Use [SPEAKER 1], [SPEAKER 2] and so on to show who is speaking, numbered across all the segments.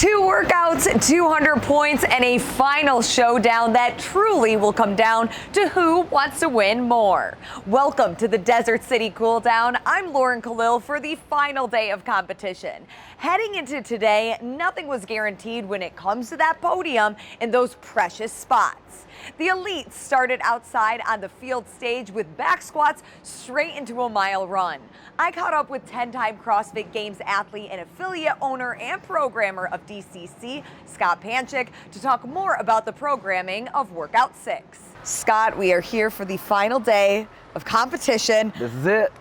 [SPEAKER 1] 2 workouts, 200 points, and a final showdown that truly will come down to who wants to win more. Welcome to the Desert City Cool Down. I'm Lauren Kalil for the final day of competition. Heading into today, nothing was guaranteed when it comes to that podium in those precious spots. The elites started outside on the field stage with back squats straight into a mile run. I caught up with 10-time CrossFit Games athlete and affiliate owner and programmer of DCC, Scott Panchik, to talk more about the programming of Workout 6. Scott, we are here for the final day of competition.
[SPEAKER 2] This is it.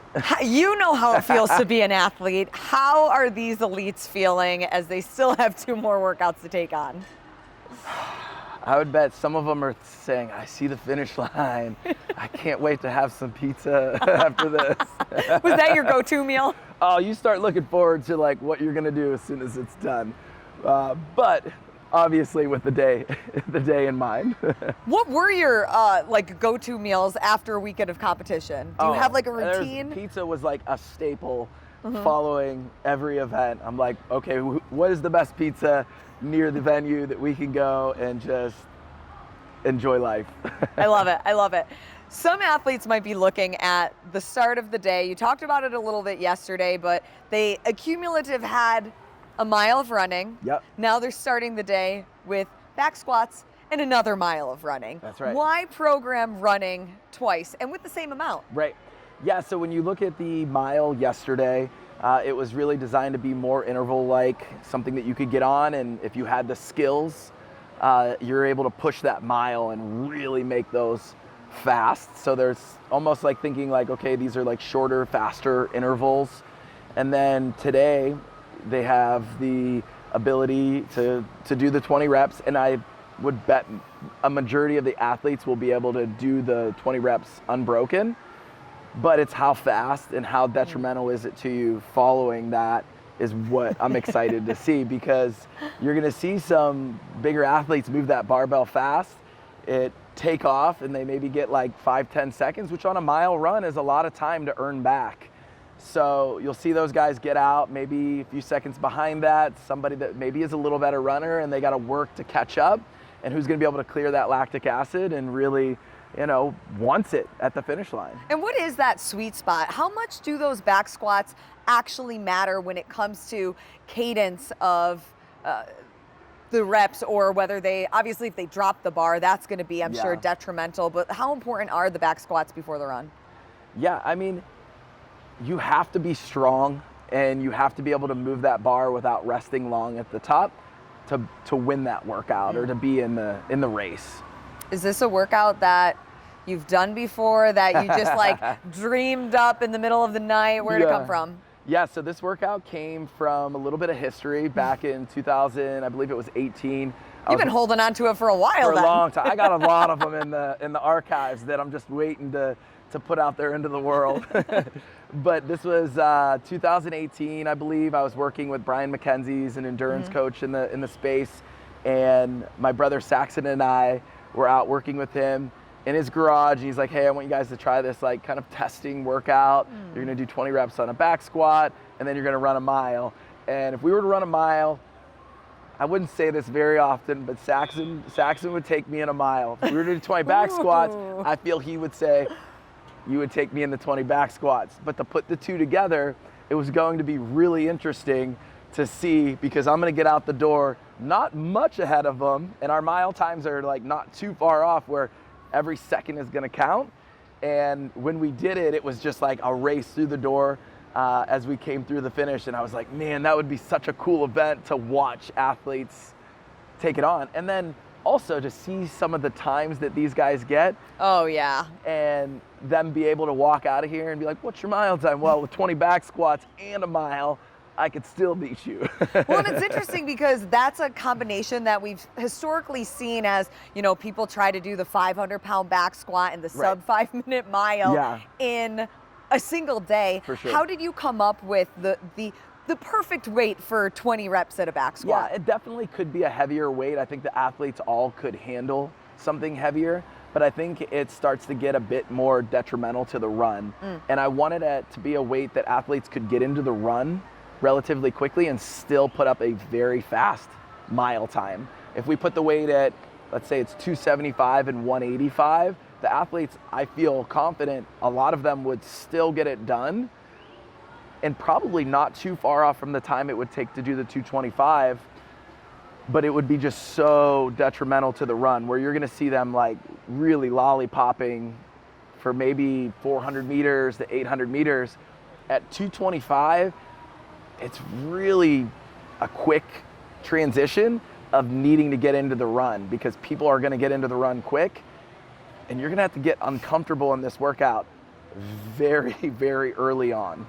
[SPEAKER 1] You know how it feels to be an athlete. How are these elites feeling as they still have 2 more workouts to take on?
[SPEAKER 2] I would bet some of them are saying, I see the finish line. I can't wait to have some pizza after this.
[SPEAKER 1] Was that your go-to meal?
[SPEAKER 2] Oh, you start looking forward to like what you're gonna do as soon as it's done. But obviously with the day in mind.
[SPEAKER 1] What were your like go-to meals after a weekend of competition? Do you have like a routine?
[SPEAKER 2] Pizza was like a staple following every event. I'm like, okay, what is the best pizza near the venue that we can go and just enjoy life?
[SPEAKER 1] I love it. I love it. Some athletes might be looking at the start of the day. You talked about it a little bit yesterday, but they accumulative had a mile of running.
[SPEAKER 2] Yep.
[SPEAKER 1] Now they're starting the day with back squats and another mile of running.
[SPEAKER 2] That's right.
[SPEAKER 1] Why program running twice and with the same amount?
[SPEAKER 2] Right. Yeah, so when you look at the mile yesterday, it was really designed to be more interval-like, something that you could get on, and if you had the skills, you're able to push that mile and really make those fast. So there's almost like thinking like, okay, these are like shorter, faster intervals. And then today, they have the ability to do the 20 reps, and I would bet a majority of the athletes will be able to do the 20 reps unbroken. But it's how fast and how detrimental is it to you following that is what I'm excited to see, because you're gonna see some bigger athletes move that barbell fast, it take off, and they maybe get like 5-10 seconds, which on a mile run is a lot of time to earn back. So you'll see those guys get out maybe a few seconds behind that, somebody that maybe is a little better runner and they gotta work to catch up, and who's gonna be able to clear that lactic acid and really, you know, wants it at the finish line.
[SPEAKER 1] And what is that sweet spot? How much do those back squats actually matter when it comes to cadence of the reps, or whether they, obviously if they drop the bar, that's gonna be, I'm sure, detrimental, but how important are the back squats before the run?
[SPEAKER 2] Yeah, I mean, you have to be strong and you have to be able to move that bar without resting long at the top to win that workout or to be in the race.
[SPEAKER 1] Is this a workout that you've done before, that you just like dreamed up in the middle of the night? Where'd it come from?
[SPEAKER 2] Yeah, so this workout came from a little bit of history back in 2000, I believe it was 18.
[SPEAKER 1] You've been holding on to it for a while
[SPEAKER 2] For a long time. I got a lot of them in the archives that I'm just waiting to put out there into the world. But this was 2018, I believe. I was working with Brian McKenzie's an endurance coach in the space, and my brother Saxon and I were out working with him in his garage, and he's like, hey, I want you guys to try this like kind of testing workout. You're gonna do 20 reps on a back squat, and then you're gonna run a mile. And if we were to run a mile, I wouldn't say this very often, but Saxon would take me in a mile. If we were to do 20 back squats, I feel he would say, you would take me in the 20 back squats. But to put the two together, it was going to be really interesting to see, because I'm gonna get out the door not much ahead of them, and our mile times are like not too far off where every second is gonna count. And when we did it, it was just like a race through the door as we came through the finish. And I was like, man, that would be such a cool event to watch athletes take it on. And then also to see some of the times that these guys get.
[SPEAKER 1] Oh yeah.
[SPEAKER 2] And them be able to walk out of here and be like, what's your mile time? Well, with 20 back squats and a mile, I could still beat you.
[SPEAKER 1] Well, and it's interesting because that's a combination that we've historically seen as, you know, people try to do the 500-pound back squat and the sub 5-minute mile in a single day.
[SPEAKER 2] For sure.
[SPEAKER 1] How did you come up with the perfect weight for 20 reps at a back squat?
[SPEAKER 2] Yeah, it definitely could be a heavier weight. I think the athletes all could handle something heavier, but I think it starts to get a bit more detrimental to the run. And I wanted it to be a weight that athletes could get into the run relatively quickly and still put up a very fast mile time. If we put the weight at, let's say it's 275 and 185, the athletes, I feel confident, a lot of them would still get it done, and probably not too far off from the time it would take to do the 225, but it would be just so detrimental to the run, where you're gonna see them like really lollipopping for maybe 400 meters to 800 meters. At 225, it's really a quick transition of needing to get into the run, because people are gonna get into the run quick, and you're gonna have to get uncomfortable in this workout very, very early on.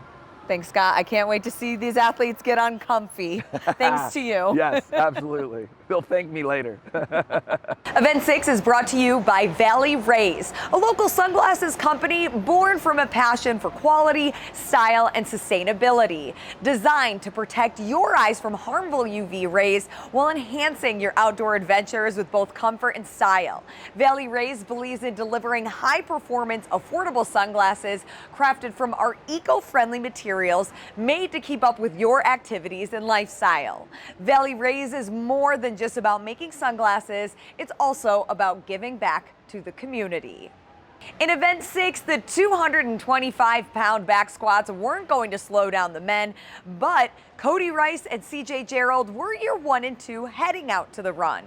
[SPEAKER 1] Thanks, Scott. I can't wait to see these athletes get uncomfy. Thanks to you.
[SPEAKER 2] Yes, absolutely. They'll thank me later.
[SPEAKER 1] Event 6 is brought to you by Valley Rays, a local sunglasses company born from a passion for quality, style, and sustainability. Designed to protect your eyes from harmful UV rays while enhancing your outdoor adventures with both comfort and style. Valley Rays believes in delivering high-performance, affordable sunglasses crafted from our eco-friendly materials made to keep up with your activities and lifestyle. Valley Rays is more than just about making sunglasses, it's also about giving back to the community. In Event 6, the 225-pound back squats weren't going to slow down the men, but Cody Rice and CJ Gerald were your 1 and 2 heading out to the run.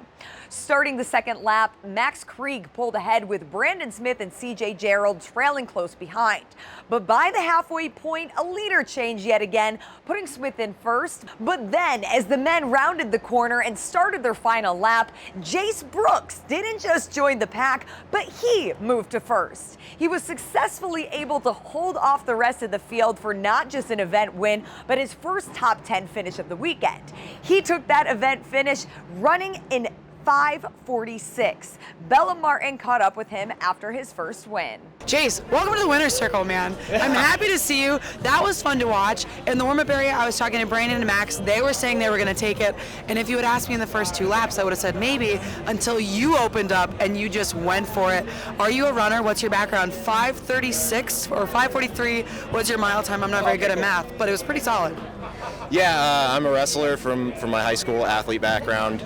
[SPEAKER 1] Starting the second lap, Max Krieg pulled ahead with Brandon Smith and CJ Gerald trailing close behind. But by the halfway point, a leader change yet again, putting Smith in first. But then, as the men rounded the corner and started their final lap, Jace Brooks didn't just join the pack, but he moved to first. He was successfully able to hold off the rest of the field for not just an event win, but his first top 10 finish of the weekend. He took that event finish running in 5:46. Bella Martin caught up with him after his first win.
[SPEAKER 3] Jace, welcome to the winner's circle, man. I'm happy to see you. That was fun to watch. In the warm-up area, I was talking to Brandon and Max. They were saying they were going to take it. And if you had asked me in the first 2 laps, I would have said maybe, until you opened up and you just went for it. Are you a runner? What's your background? 5:36 or 5:43? What's your mile time? I'm not very good at math, but it was pretty solid.
[SPEAKER 4] Yeah, I'm a wrestler from my high school athlete background.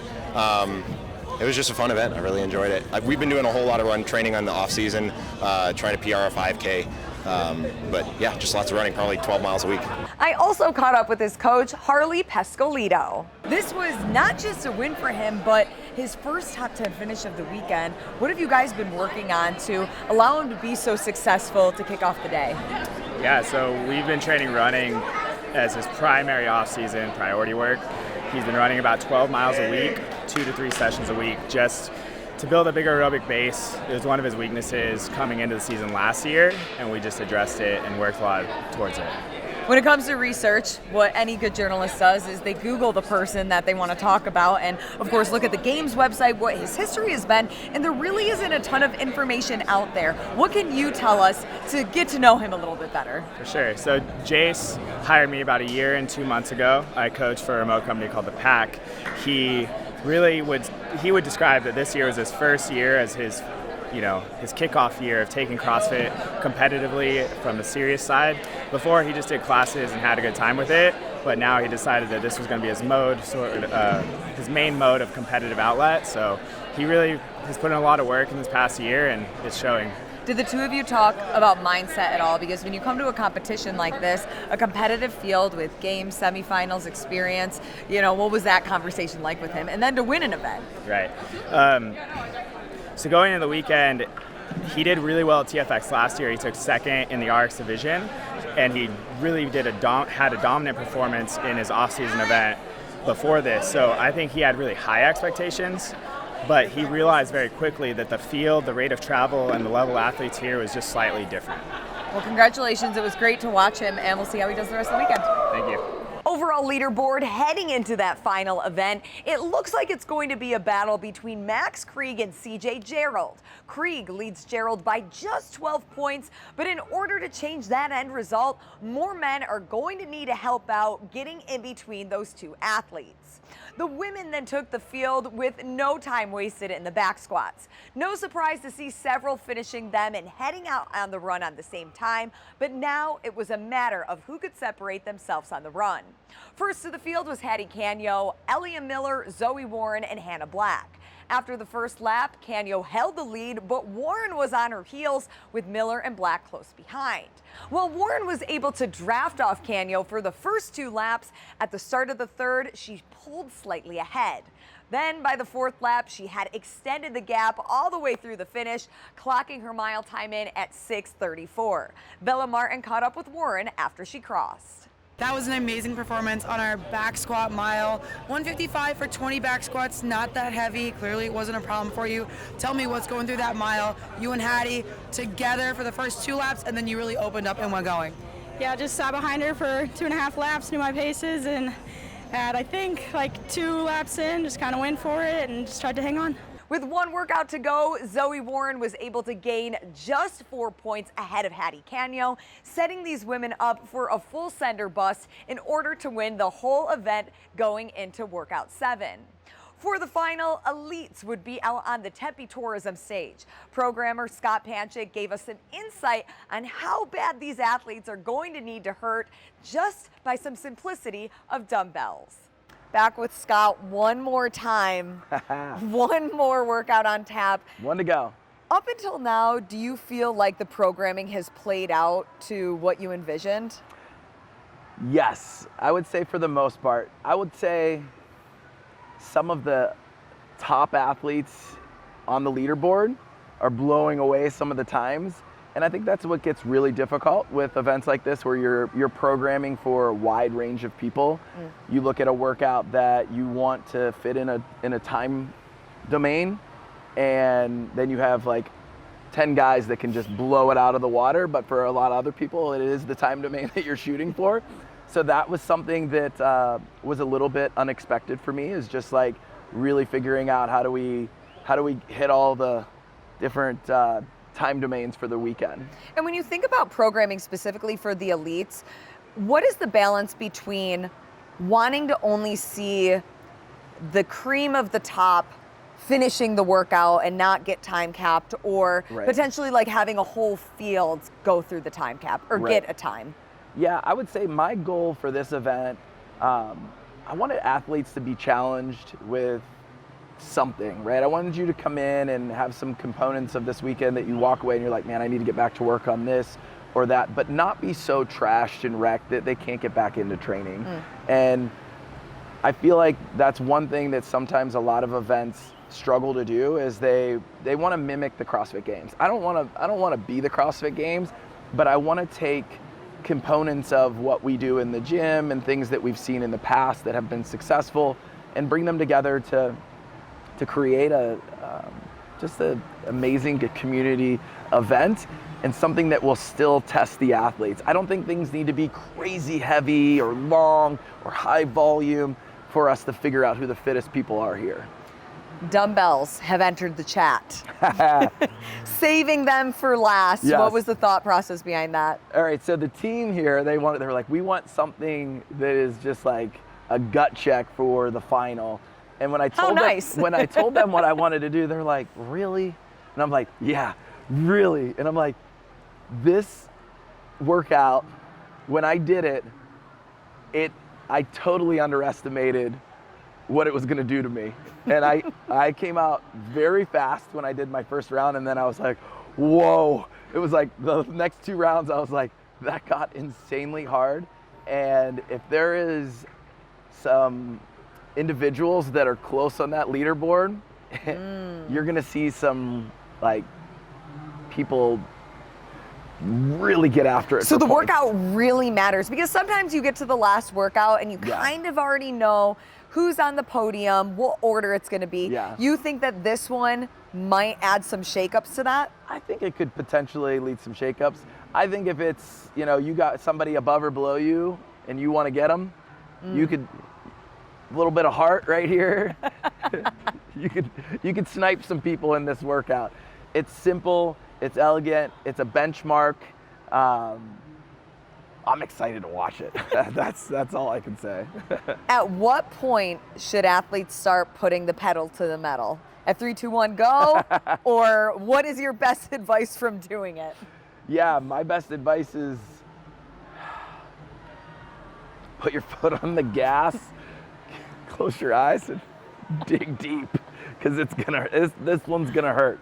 [SPEAKER 4] It was just a fun event. I really enjoyed it. We've been doing a whole lot of run training on the off season, trying to PR a 5K. But yeah, just lots of running, probably 12 miles a week.
[SPEAKER 1] I also caught up with his coach, Harley Pescolito. This was not just a win for him, but his first top 10 finish of the weekend. What have you guys been working on to allow him to be so successful to kick off the day?
[SPEAKER 5] Yeah, so we've been training running as his primary off-season priority work. He's been running about 12 miles a week, 2 to 3 sessions a week, just to build a bigger aerobic base. It was one of his weaknesses coming into the season last year, and we just addressed it and worked a lot towards it.
[SPEAKER 1] When it comes to research, what any good journalist does is they Google the person that they want to talk about and, of course, look at the game's website, what his history has been, and there really isn't a ton of information out there. What can you tell us to get to know him a little bit better?
[SPEAKER 5] For sure. So Jace hired me about 1 year and 2 months ago. I coach for a remote company called The Pack. He would describe that this year was his first year as his kickoff year of taking CrossFit competitively from the serious side. Before, he just did classes and had a good time with it, but now he decided that this was going to be his his main mode of competitive outlet. So he really has put in a lot of work in this past year, and it's showing.
[SPEAKER 1] Did the two of you talk about mindset at all? Because when you come to a competition like this, a competitive field with Games Semifinals experience, what was that conversation like with him? And then to win an event.
[SPEAKER 5] Right. So going into the weekend, he did really well at TFX last year. He took second in the RX division, and he really had a dominant performance in his off-season event before this. So I think he had really high expectations, but he realized very quickly that the field, the rate of travel, and the level of athletes here was just slightly different.
[SPEAKER 1] Well, congratulations. It was great to watch him, and we'll see how he does the rest of the weekend.
[SPEAKER 5] Thank you.
[SPEAKER 1] Overall leaderboard heading into that final event, it looks like it's going to be a battle between Max Krieg and CJ Gerald. Krieg leads Gerald by just 12 points, but in order to change that end result, more men are going to need to help out getting in between those two athletes. The women then took the field with no time wasted in the back squats. No surprise to see several finishing them and heading out on the run on the same time, but now it was a matter of who could separate themselves on the run. First to the field was Hattie Canyo, Ellia Miller, Zoe Warren, and Hannah Black. After the first lap, Canyo held the lead, but Warren was on her heels with Miller and Black close behind. While Warren was able to draft off Canyo for the first 2 laps, at the start of the third, she pulled slightly ahead. Then by the 4th lap, she had extended the gap all the way through the finish, clocking her mile time in at 6:34. Bella Martin caught up with Warren after she crossed.
[SPEAKER 3] That was an amazing performance on our back squat mile. 155 for 20 back squats, not that heavy. Clearly it wasn't a problem for you. Tell me what's going through that mile. You and Hattie together for the first 2 laps, and then you really opened up and went going.
[SPEAKER 6] Yeah, just sat behind her for 2.5 laps, knew my paces, and at I think like 2 laps in, just kind of went for it and just tried to hang on.
[SPEAKER 1] With 1 workout to go, Zoe Warren was able to gain just 4 points ahead of Hattie Canyo, setting these women up for a full sender bust in order to win the whole event going into workout 7. For the final, elites would be out on the Tempe tourism stage. Programmer Scott Panchik gave us an insight on how bad these athletes are going to need to hurt just by some simplicity of dumbbells. Back with Scott one more time. 1 more workout on tap.
[SPEAKER 2] 1 to go.
[SPEAKER 1] Up until now, do you feel like the programming has played out to what you envisioned?
[SPEAKER 2] Yes, I would say for the most part. I would say some of the top athletes on the leaderboard are blowing away some of the times. And I think that's what gets really difficult with events like this, where you're programming for a wide range of people. You look at a workout that you want to fit in a time domain, and then you have like 10 guys that can just blow it out of the water, but for a lot of other people, it is the time domain that you're shooting for. So that was something that was a little bit unexpected for me, is just like really figuring out how do we hit all the different time domains for the weekend.
[SPEAKER 1] And when you think about programming specifically for the elites, what is the balance between wanting to only see the cream of the top finishing the workout and not get time capped, or potentially like having a whole field go through the time cap or get a time?
[SPEAKER 2] Yeah, I would say my goal for this event, I wanted athletes to be challenged with something, right? I wanted you to come in and have some components of this weekend that you walk away and you're like, man, I need to get back to work on this or that, but not be so trashed and wrecked that they can't get back into training. And I feel like that's one thing that sometimes a lot of events struggle to do, is they want to mimic the CrossFit Games. I don't want to be the CrossFit Games, but I want to take components of what we do in the gym and things that we've seen in the past that have been successful and bring them together to create just an amazing community event, and something that will still test the athletes. I don't think things need to be crazy heavy or long or high volume for us to figure out who the fittest people are here.
[SPEAKER 1] Dumbbells have entered the chat. Saving them for last.
[SPEAKER 2] Yes.
[SPEAKER 1] What was the thought process behind that?
[SPEAKER 2] All right, so the team here, they were like, we want something that is just like a gut check for the final. And when I told when I told them what I wanted to do, they're like, really? And I'm like, yeah, really. And I'm like, this workout, when I did it, I totally underestimated what it was gonna do to me. And I came out very fast when I did my first round, and then I was like, whoa. It was like the next 2 rounds, I was like, that got insanely hard. And if there is some individuals that are close on that leaderboard, you're gonna see some like people really get after it.
[SPEAKER 1] So the workout really matters, because sometimes you get to the last workout and you kind of already know who's on the podium, what order it's gonna be. You think that this one might add some shakeups to that?
[SPEAKER 2] I think it could potentially lead some shakeups. I think if it's, you got somebody above or below you and you wanna get them, you could, a little bit of heart right here. you could snipe some people in this workout. It's simple, it's elegant, it's a benchmark. I'm excited to watch it. That's all I can say.
[SPEAKER 1] At what point should athletes start putting the pedal to the metal? At 3, 2, 1, go? Or what is your best advice from doing it?
[SPEAKER 2] Yeah, my best advice is put your foot on the gas, close your eyes, and dig deep, because this one's gonna hurt.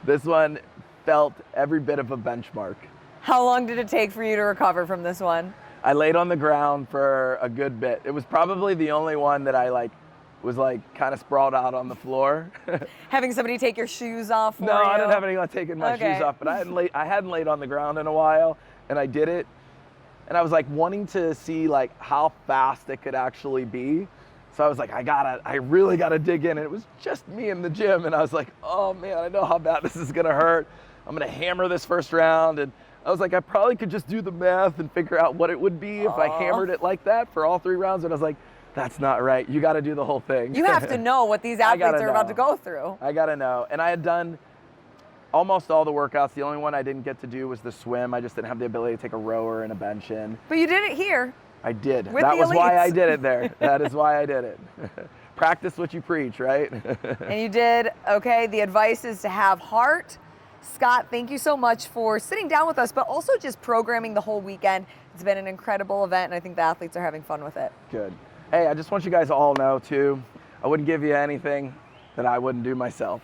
[SPEAKER 2] This one felt every bit of a benchmark.
[SPEAKER 1] How long did it take for you to recover from this one?
[SPEAKER 2] I laid on the ground for a good bit. It was probably the only one that I was kind of sprawled out on the floor.
[SPEAKER 1] Having somebody take your shoes off for
[SPEAKER 2] No,
[SPEAKER 1] you?
[SPEAKER 2] I didn't have anyone taking my shoes off, but I hadn't laid on the ground in a while, and I did it. And I was wanting to see how fast it could actually be. So I was I really gotta dig in. And it was just me in the gym, and I was oh man, I know how bad this is gonna hurt. I'm gonna hammer this first round, and I was I probably could just do the math and figure out what it would be if I hammered it like that for all 3 rounds. And I was that's not right. You got to do the whole thing.
[SPEAKER 1] You have to know what these athletes are about to go through.
[SPEAKER 2] I got to know. And I had done almost all the workouts. The only one I didn't get to do was the swim. I just didn't have the ability to take a rower and a bench in.
[SPEAKER 1] But you did it here.
[SPEAKER 2] I did.
[SPEAKER 1] With
[SPEAKER 2] That
[SPEAKER 1] the
[SPEAKER 2] was why
[SPEAKER 1] elites.
[SPEAKER 2] I did it there. That is why I did it. Practice what you preach, right?
[SPEAKER 1] And you did. Okay, the advice is to have heart. Scott, thank you so much for sitting down with us, but also just programming the whole weekend. It's been an incredible event, and I think the athletes are having fun with it.
[SPEAKER 2] Good. Hey, I just want you guys to all know, too, I wouldn't give you anything that I wouldn't do myself.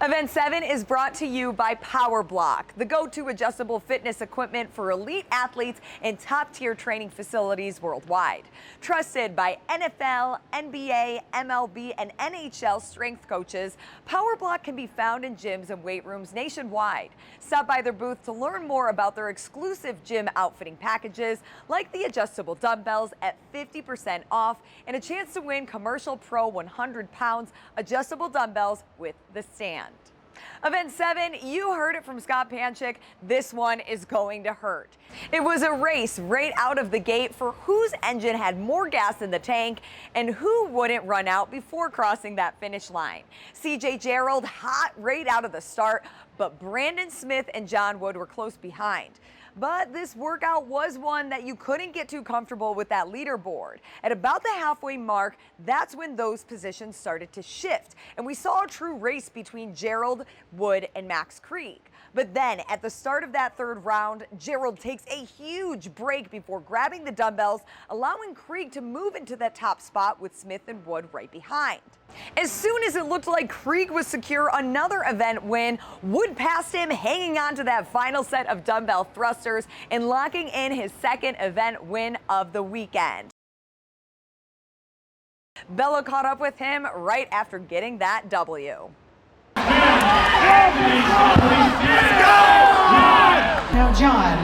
[SPEAKER 1] Event 7 is brought to you by Power Block, the go-to adjustable fitness equipment for elite athletes in top-tier training facilities worldwide. Trusted by NFL, NBA, MLB, and NHL strength coaches, Power Block can be found in gyms and weight rooms nationwide. Stop by their booth to learn more about their exclusive gym outfitting packages, like the adjustable dumbbells at 50% off, and a chance to win Commercial Pro 100 pounds adjustable dumbbells with the stand. Event 7, you heard it from Scott Panchik. This one is going to hurt. It was a race right out of the gate for whose engine had more gas in the tank and who wouldn't run out before crossing that finish line. CJ Gerald hot right out of the start, but Brandon Smith and John Wood were close behind. But this workout was one that you couldn't get too comfortable with that leaderboard. At about the halfway mark, that's when those positions started to shift. And we saw a true race between Gerald, Wood, and Max Krieg. But then at the start of that 3rd round, Gerald takes a huge break before grabbing the dumbbells, allowing Krieg to move into that top spot with Smith and Wood right behind. As soon as it looked like Krieg was secure another event win, Wood passed him, hanging on to that final set of dumbbell thrusters and locking in his 2nd event win of the weekend. Bella caught up with him right after getting that W.
[SPEAKER 7] Now, John,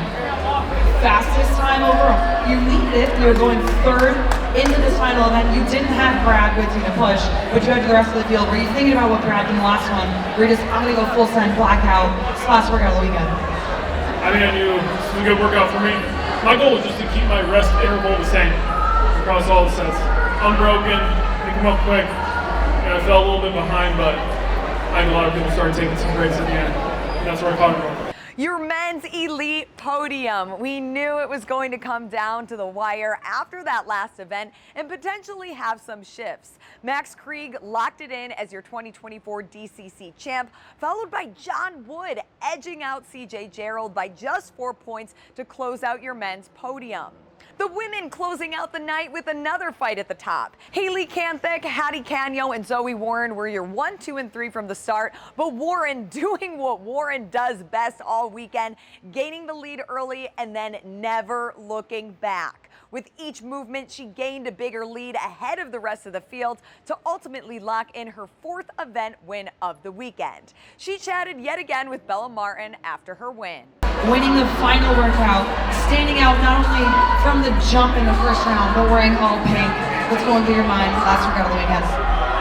[SPEAKER 7] fastest time overall. You lead it. You're going 3rd into this final event. You didn't have Brad with you to push, but you had the rest of the field. Were you thinking about what Brad did in the last one? Were you just, I'm going to go full send, blackout, it's the last workout of the weekend?
[SPEAKER 8] I mean, I knew this was a good workout for me. My goal was just to keep my rest interval the same across all the sets. Unbroken, pick them up quick. And I fell a little bit behind, but I had a lot of people started taking some breaks at the end. And that's where I caught it wrong.
[SPEAKER 1] Your men's elite podium. We knew it was going to come down to the wire after that last event and potentially have some shifts. Max Krieg locked it in as your 2024 DCC champ, followed by John Wood edging out CJ Gerald by just 4 points to close out your men's podium. The women closing out the night with another fight at the top. Healy, Hattie Canyo, and Zoe Warren were your 1, 2, and 3 from the start, but Warren doing what Warren does best all weekend, gaining the lead early and then never looking back. With each movement, she gained a bigger lead ahead of the rest of the field to ultimately lock in her 4th event win of the weekend. She chatted yet again with Bella Martin after her win.
[SPEAKER 7] Winning the final workout, standing out not only from the jump in the 1st round, but wearing all pink. What's going through your mind last workout of the weekend?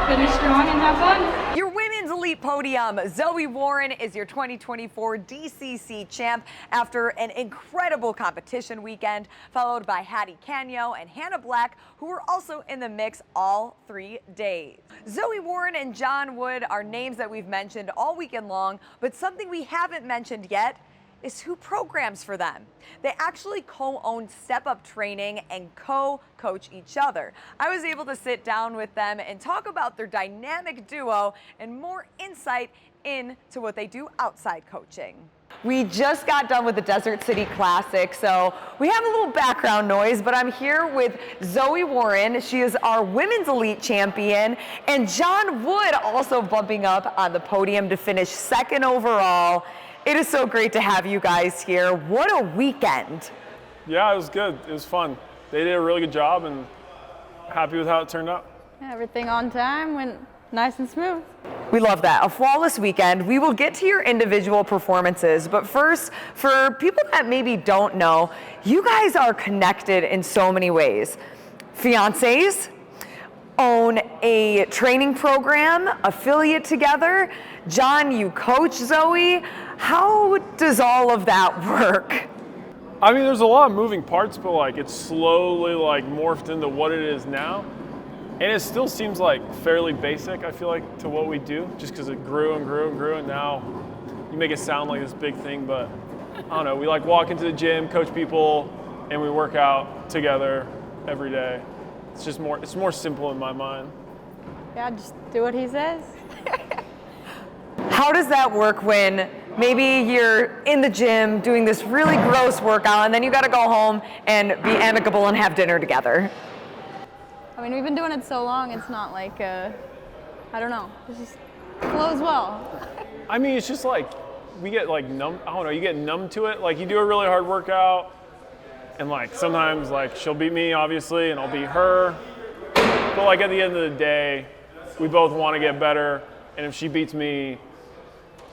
[SPEAKER 6] Finish strong and have fun.
[SPEAKER 1] Your women's elite podium, Zoe Warren is your 2024 DCC champ after an incredible competition weekend, followed by Hattie Canyo and Hannah Black, who were also in the mix all 3 days. Zoe Warren and John Wood are names that we've mentioned all weekend long, but something we haven't mentioned yet is who programs for them. They actually co-own Step Up Training and co-coach each other. I was able to sit down with them and talk about their dynamic duo and more insight into what they do outside coaching. We just got done with the Desert City Classic, so we have a little background noise, but I'm here with Zoe Warren. She is our women's elite champion, and John Wood also bumping up on the podium to finish second overall. It is so great to have you guys here. What a weekend.
[SPEAKER 9] Yeah, it was good. It was fun. They did a really good job, and happy with how it turned out.
[SPEAKER 10] Everything on time, went nice and smooth.
[SPEAKER 1] We love that. A flawless weekend. We will get to your individual performances, but first, for people that maybe don't know, you guys are connected in so many ways. Fiancés, own a training program, affiliate together. John, you coach Zoe. How does all of that work?
[SPEAKER 9] I mean, there's a lot of moving parts, but like it's slowly like morphed into what it is now. And it still seems like fairly basic, I feel like, to what we do, just because it grew and grew and grew, and now you make it sound like this big thing, but I don't know, we like walk into the gym, coach people, and we work out together every day. It's more simple in my mind.
[SPEAKER 10] Yeah, just do what he says.
[SPEAKER 1] How does that work when maybe you're in the gym doing this really gross workout and then you gotta go home and be amicable and have dinner together?
[SPEAKER 10] I mean, we've been doing it so long, it's not like, I don't know, it just flows well.
[SPEAKER 9] I mean, it's just like, we get like numb, I don't know, you get numb to it. Like you do a really hard workout and like sometimes like she'll beat me obviously and I'll beat her. But like at the end of the day, we both want to get better. And if she beats me,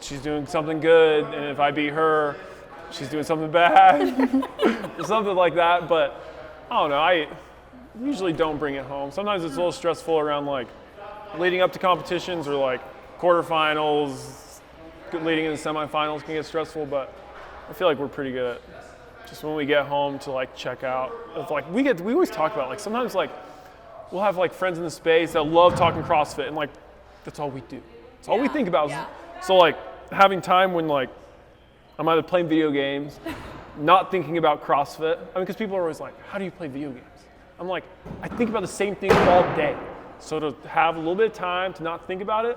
[SPEAKER 9] she's doing something good. And if I beat her, she's doing something bad or something like that. But I don't know, I usually don't bring it home. Sometimes it's a little stressful around like leading up to competitions or like quarterfinals, leading into semifinals can get stressful, but I feel like we're pretty good at just when we get home to like check out. It's like we always talk about like sometimes like we'll have like friends in the space that love talking CrossFit and like that's all we do. It's all we think about. Yeah. So like having time when like I'm either playing video games, not thinking about CrossFit. I mean, because people are always like, how do you play video games? I'm like, I think about the same thing all day. So to have a little bit of time to not think about it,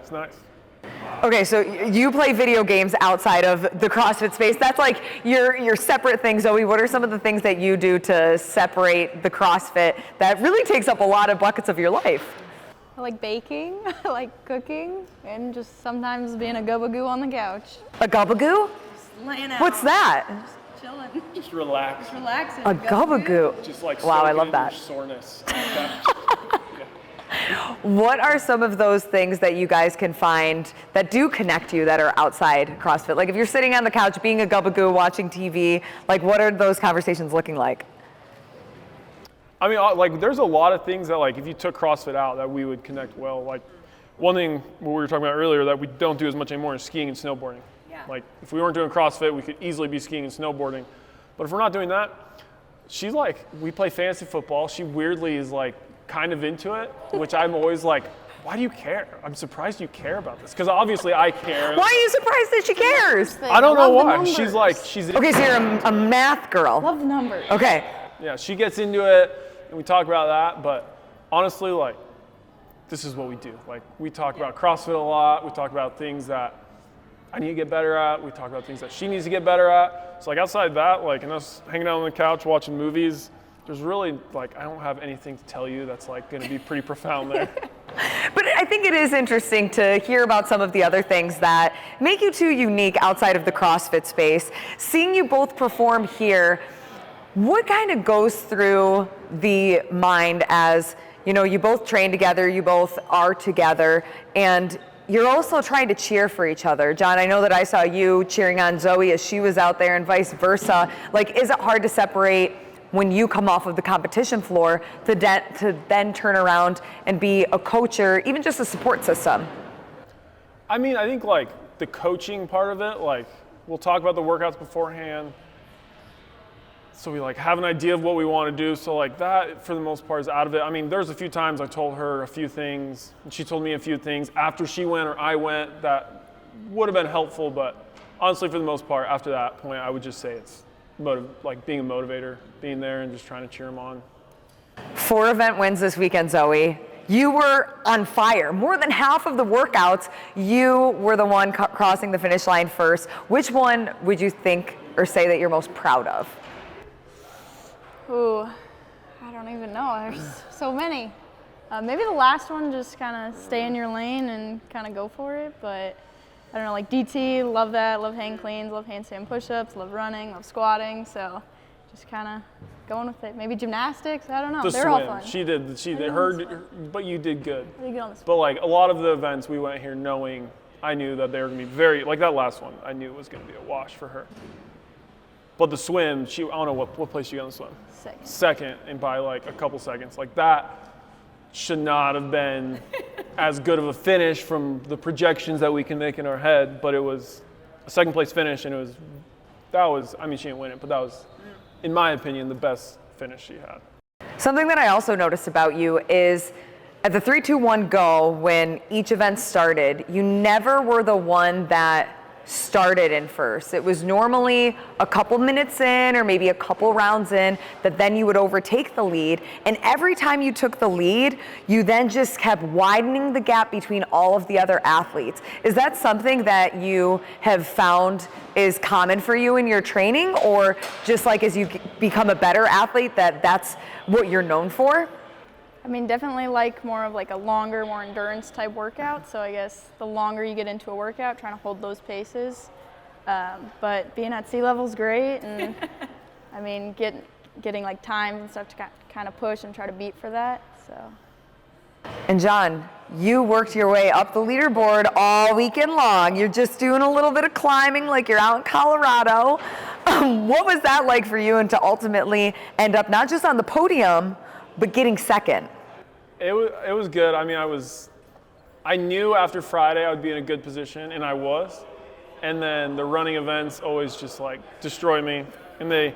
[SPEAKER 9] it's nice.
[SPEAKER 1] Okay, so you play video games outside of the CrossFit space. That's like your separate thing, Zoe. What are some of the things that you do to separate the CrossFit that really takes up a lot of buckets of your life?
[SPEAKER 10] I like baking, I like cooking, and just sometimes being a gubagoo on the couch.
[SPEAKER 1] A gubagoo?
[SPEAKER 10] Just laying out.
[SPEAKER 1] What's that?
[SPEAKER 10] Just chilling.
[SPEAKER 9] Just relax.
[SPEAKER 10] Just relaxing.
[SPEAKER 1] A gubagoo.
[SPEAKER 9] Just like
[SPEAKER 1] wow, I love that.
[SPEAKER 9] Soreness.
[SPEAKER 1] What are some of those things that you guys can find that do connect you that are outside CrossFit? Like if you're sitting on the couch being a gubagoo watching TV, like what are those conversations looking like?
[SPEAKER 9] I mean, like there's a lot of things that like if you took CrossFit out that we would connect well. Like one thing what we were talking about earlier that we don't do as much anymore is skiing and snowboarding. Yeah. Like if we weren't doing CrossFit, we could easily be skiing and snowboarding. But if we're not doing that, she's like, we play fantasy football. She weirdly is like kind of into it, which I'm always like, why do you care? I'm surprised you care about this. Because obviously I care.
[SPEAKER 1] Why are you surprised that she cares?
[SPEAKER 9] I don't know why. She's like,
[SPEAKER 1] okay, so you're a math girl.
[SPEAKER 10] Love the numbers.
[SPEAKER 1] Okay.
[SPEAKER 9] Yeah, she gets into it and we talk about that, but honestly, like, this is what we do. Like, we talk about CrossFit a lot. We talk about things that I need to get better at. We talk about things that she needs to get better at. So like outside that, like, and us hanging out on the couch watching movies, there's really, like, I don't have anything to tell you that's, like, going to be pretty profound there.
[SPEAKER 1] But I think it is interesting to hear about some of the other things that make you two unique outside of the CrossFit space. Seeing you both perform here, what kind of goes through the mind as, you know, you both train together, you both are together, and you're also trying to cheer for each other. John, I know that I saw you cheering on Zoe as she was out there and vice versa. Like, is it hard to separate when you come off of the competition floor to then turn around and be a coach or even just a support system?
[SPEAKER 9] I mean, I think like the coaching part of it, like we'll talk about the workouts beforehand. So we like have an idea of what we want to do. So like that for the most part is out of it. I mean, there's a few times I told her a few things and she told me a few things after she went or I went that would have been helpful, but honestly, for the most part, after that point, I would just say it's like being a motivator, being there and just trying to cheer them on.
[SPEAKER 1] 4 event wins this weekend, Zoe. You were on fire. More than half of the workouts, you were the one crossing the finish line first. Which one would you think or say that you're most proud of?
[SPEAKER 10] Ooh, I don't even know. There's so many. Maybe the last one, just kind of stay in your lane and kind of go for it. But I don't know, like DT, love that. Love hang cleans, love handstand push-ups, love running, love squatting. So just kind of going with it. Maybe gymnastics. I don't know. They're all fun.
[SPEAKER 9] She did. But you did good.
[SPEAKER 10] You did good on the swim.
[SPEAKER 9] But like a lot of the events, we went here knowing I knew that they were going to be very, like that last one, I knew it was going to be a wash for her. But the swim, I don't know what place she got on the swim. Second, and by like a couple seconds. Like that should not have been as good of a finish from the projections that we can make in our head, but it was a second place finish, and I mean, she didn't win it, but that was, in my opinion, the best finish she had.
[SPEAKER 1] Something that I also noticed about you is at the 3-2-1 go, when each event started, you never were the one that started in first. It was normally a couple minutes in or maybe a couple rounds in that then you would overtake the lead. And every time you took the lead, you then just kept widening the gap between all of the other athletes. Is that something that you have found is common for you in your training, or just like as you become a better athlete that's what you're known for?
[SPEAKER 10] I mean, definitely like more of like a longer, more endurance type workout. So I guess the longer you get into a workout, trying to hold those paces. But being at sea level is great, and I mean, getting like times and stuff to kind of push and try to beat for that. So.
[SPEAKER 1] And John, you worked your way up the leaderboard all weekend long. You're just doing a little bit of climbing like you're out in Colorado. What was that like for you, and to ultimately end up not just on the podium, but getting second?
[SPEAKER 9] It was good. I mean, I knew after Friday I would be in a good position, and I was. And then the running events always just like destroy me. And they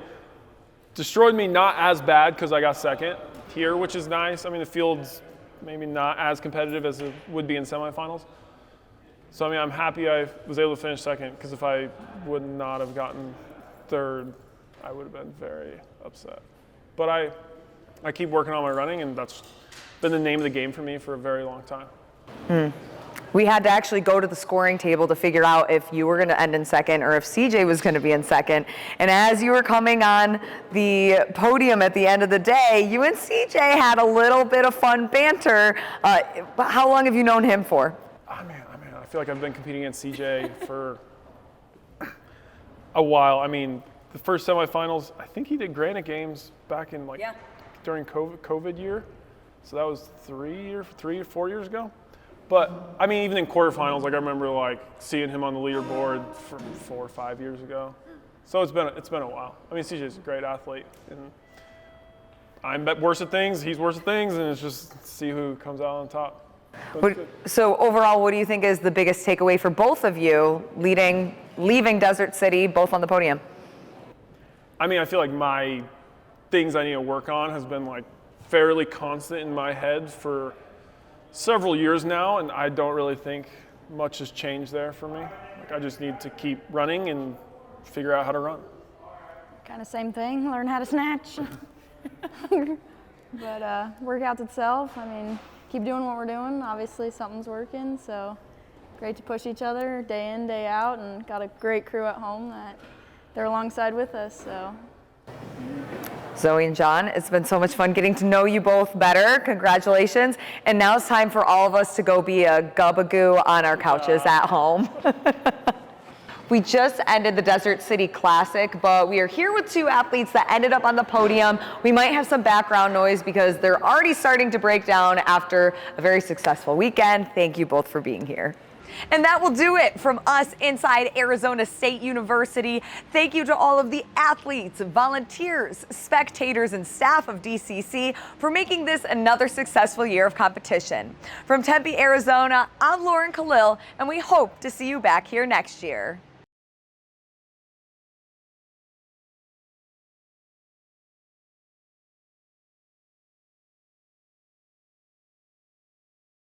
[SPEAKER 9] destroyed me not as bad because I got second here, which is nice. I mean, the field's maybe not as competitive as it would be in semifinals. So, I mean, I'm happy I was able to finish second, because if I would not have gotten third, I would have been very upset. But I keep working on my running, and that's been the name of the game for me for a very long time.
[SPEAKER 1] We had to actually go to the scoring table to figure out if you were going to end in second or if CJ was going to be in second. And as you were coming on the podium at the end of the day, you and CJ had a little bit of fun banter. How long have you known him for?
[SPEAKER 9] I feel like I've been competing against CJ for a while. I mean, the first semifinals, I think he did Granite Games back in during COVID year. So that was 3 or 4 years ago. But I mean, even in quarterfinals, like I remember like seeing him on the leaderboard from 4 or 5 years ago. So it's been a while. I mean, CJ's a great athlete, and I'm worse at things, he's worse at things, and it's just see who comes out on top.
[SPEAKER 1] So overall, what do you think is the biggest takeaway for both of you leaving Desert City, both on the podium?
[SPEAKER 9] I mean, I feel like my things I need to work on has been like fairly constant in my head for several years now, and I don't really think much has changed there for me. Like, I just need to keep running and figure out how to run.
[SPEAKER 10] Kind of same thing, learn how to snatch. But workouts itself, I mean, keep doing what we're doing. Obviously something's working, so great to push each other day in, day out, and got a great crew at home that they're alongside with us, so.
[SPEAKER 1] Zoe and John, it's been so much fun getting to know you both better. Congratulations. And now it's time for all of us to go be a gabagoo on our couches at home. We just ended the Desert City Classic, but we are here with 2 athletes that ended up on the podium. We might have some background noise because they're already starting to break down after a very successful weekend. Thank you both for being here. And that will do it from us inside Arizona State University. Thank you to all of the athletes, volunteers, spectators, and staff of DCC for making this another successful year of competition. From Tempe, Arizona, I'm Lauren Kalil, and we hope to see you back here next year.